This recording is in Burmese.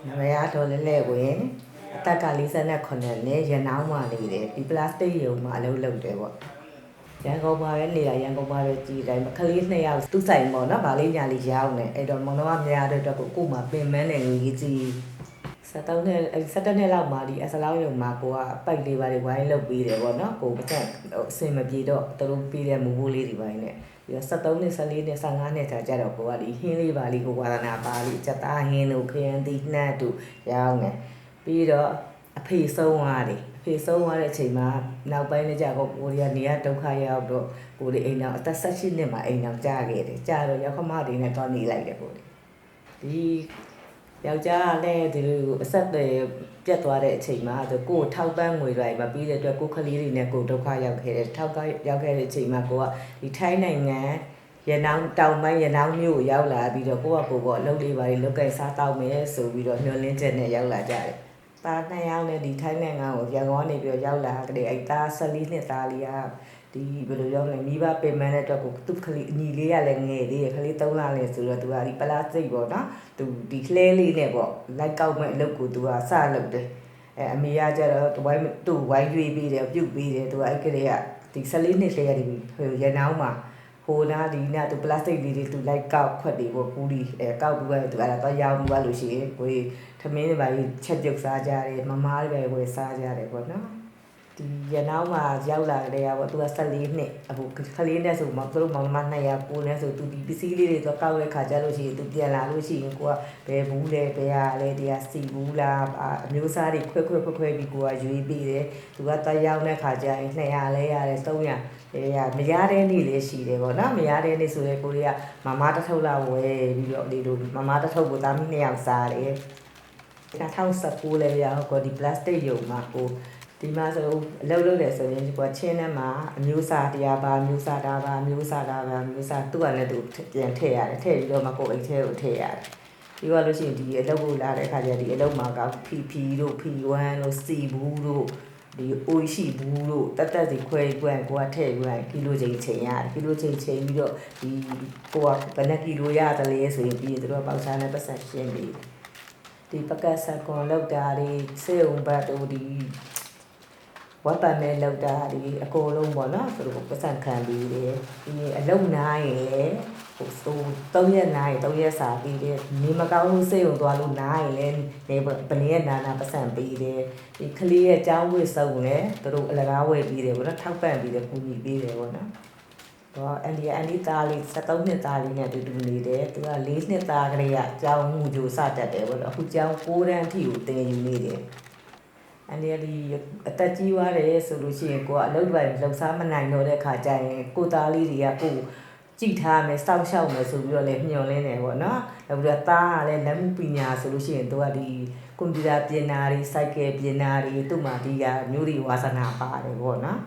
မရတော့လဲဝင်အတက်က49နဲ့ရနောင်းမှနေတယ်ဒီပလတ်စတစ်ရုံမှာအလုပ်လုပ်တယ်ပေါ့ရန်ကုန်မှာပဲနေတာရန်ကုန်မှာပဲကြည်တိုင်းကလေး2ယောက်သူ့ဆိုင်ပေါ့နော်ဗာလေးညာလေးရောင်းနေအဲ့တော့မောင်တော်ကများတဲ့အတွက်ကိုမှပင်မန်းနေလို့ရေးကြည့်73နှစ်လောက်မှဒီအစလောက်ရုံမှာကိုကပိုက်လေးပါတွေဝိုင်းလုပ်ပြီးတယ်ပေါ့နော်ကိုပချက်အစင်မပြေတော့သူတို့ပြီးတဲ့မူမိုးလေးတွေပိုင်းနဲ့ပြီးတော့73နှစ်14နှစ်15နှစ်ကြာကြတော့ကိုကဒီဟင်းလေးပါလေးကိုဝါသနာပါလေးစက်သားဟင်းတို့ခရမ်းသီးနှက်တို့ရောင်းနေပြီးတော့အဖေဆုံးသွားတယ်အဖေဆုံးသွားတဲ့အချိန်မှာနောက်ပိုင်းလည်းကြာကိုရီးယားနေရဒုက္ခရောက်တော့ကိုဒီအိမ်တော်အသက်18နှစ်မှာအိမ်တော်ကြာခဲ့တယ်ကြာတော့ရောက်ခမတွေနဲ့တော့နေလိုက်တယ်ကိုဒီယောက်ျားကလည်းဒီလိုအဆက်တွေပြတ်သွားတဲ့အချိန်မှာသူကိုထောက်ပံ့ငွေတွေမပြီးတဲ့အတွက်ကိုခလေးတွေနဲ့ကိုဒုက္ခရောက်ခဲ့တယ်ထောက်ကရောက်ခဲ့တဲ့အချိန်မှာကိုကဒီထိုင်းနိုင်ငံရနောင်းတောင်ပိုင်းရနောင်းမြို့ကိုရောက်လာပြီးတော့ကိုပေါ့အလုပ်လေးပါလေလုတ်ကဲစားတောက်မယ်ဆိုပြီးတော့မျှော်လင့်ချက်နဲ့ရောက်လာကြတယ်။သား2ယောက်နဲ့ဒီထိုင်းနိုင်ငံကိုရန်ကုန်ကနေပြီးတော့ရောက်လာတဲ့အဲ့သား14နှစ်သားလေးကဒီဘယ်လိုရောက်လဲမိဘပင်မတဲ့အတွက်ကိုသူ့ကလေးအညီလေးကလည်းငယ်သေးတယ်ကလေး3လလေးဆိုတော့သူကဒီပလာစတစ်ပေါ့နော်သူဒီလှဲလေးနဲ့ပေါ့လိုက်ကောက်မဲ့အလုပ်ကိုသူကစလုပ်တယ်အမေကကျတော့သူ့ဝိုင်းရွေးပြီးတယ်ပြုတ်ပြီးတယ်သူကအဲ့ကလေးကဒီ14နှစ်လေးရဒီရနောင်းမှာဟိုနာဒီနာသူပလတ်စတစ်လေးတွေသူလိုက်ကောက်ခွက်တွေပေါ့ပူးဒီကောက်ပြီးတော့သူအဲ့ဒါတော့ရောင်းပြီးသွားလို့ရှိရင်ကိုထမင်းတွေပါချက်ပြုတ်စားကြတယ်မမားတွေပဲဝယ်စားကြတယ်ပေါ့နော်ဒီရနောက်မှာရောက်လာတဲ့ကပေါ့သူက14နှစ်အခုခလေးနဲ့ဆိုမှသူတို့မောင်နှမ2ယောက်ကိုနဲ့ဆိုသူဒီပစ္စည်းလေးတွေတော့ကောက်ရခါကြလို့ရှိရင်သူပြန်လာလို့ရှိရင်ကိုကဘယ်ဘူးလဲဘယ်ဟာလဲတရားစီဘူးလားအမျိုးစားတွေခွဲပြီးကိုကရွေးပြီးတယ်သူကတရောက်တဲ့ခါကျရင်200လဲရတယ်300ရမရတဲ့နေ့လေးရှိတယ်ပေါ့နော်မရတဲ့နေ့ဆိုရင်ကိုတွေကမမတထုပ်လာဝယ်ပြီးတော့ဒီလိုမမတထုပ်ကိုသားမီး2ယောက်စားတယ်2019လဲရတော့ဒီပလတ်စတစ်ယုံမှာကိုဒီမှာဆိုအလုပ်လုပ်တယ်ဆိုရင်ဒီကချင်းထဲမှာအမျိုးအစားတရားပါမျိုးစားတာပါမျိုးစားတာပါမျိုးစားသူ့ကလည်းသူပြန်ထည့်ရတယ်ထည့်ပြီးတော့မှကိုယ်အိတ်ထဲကိုထည့်ရတယ်ပြီးတော့လို့ရှိရင်ဒီအလုပ်ကိုလာတဲ့အခါကျဒီအလုပ်မှာက PP တို့ P1 တို့ C ဘူးတို့ဒီ OISHI ဘူးတို့တက်စီခွဲကွန်းကိုကထည့်ပြီးကီလိုချိန်ချိန်ရတယ်ကီလိုချိန်ချိန်ပြီးတော့ဒီကိုကဘယ်နှကီလိုရတယ်လဲဆိုရင်ပြီးရင်တို့ပေါက်စားနဲ့ပတ်ဆက်ရှင်းပြီးဒီပကတ်ဆက်ကွန်လောက်တာတွေစေုံဘတ်တို့ဒီဝတ်ပန်မဲ့လောက်တာဒီအကုန်လုံးပေါ့နော်သူတို့ပတ်စံခံပြီးတယ်ဒီအလုံနားရင်လေဟို3ရက်နားရင်3ရက်စာပြီးတယ်နေမကောင်းလို့စိတ်ုံသွားလို့နားရင်လေနေပလင်းရဲ့နာပတ်စံပြီးတယ်ဒီကလေးရဲ့ចောင်းဝစ်စုံလေသူတို့အလကားဝယ်ပြီးတယ်ပေါ့နော်ထောက်ပံ့ပြီးတယ်ပူညီပြီးတယ်ပေါ့နော်တော့အန်ဒီသားလေး73နှစ်သားလေးနဲ့တူနေတယ်သူက4နှစ်သားကလေးကကျောင်းမှုကြိုစတတ်တယ်ပေါ့နော်အခုကျောင်း6တန်းအထိကိုတင်ယူနေတယ်အန်ဒီအသက်ကြီးသွားတယ်ဆိုလို့ရှိရင်ကိုကအလုပ်ပိုင်းလှုပ်ရှားမနိုင်တော့တဲ့ခါကျရင်ကိုသားလေးတွေကကိုကြည့်ထားမယ်စောင့်ရှောက်မယ်ဆိုပြီးတော့လည်းညှော်လင်းတယ်ပေါ့နော်နောက်ပြီးတော့သားကလည်းလက်မှုပညာဆိုလို့ရှိရင်သူကဒီကွန်ပျူတာပြင်တာတွေစိုက်ကယ်ပြင်တာတွေသူ့မှာဒီကမျိုးတွေဝါသနာပါတယ်ပေါ့နော်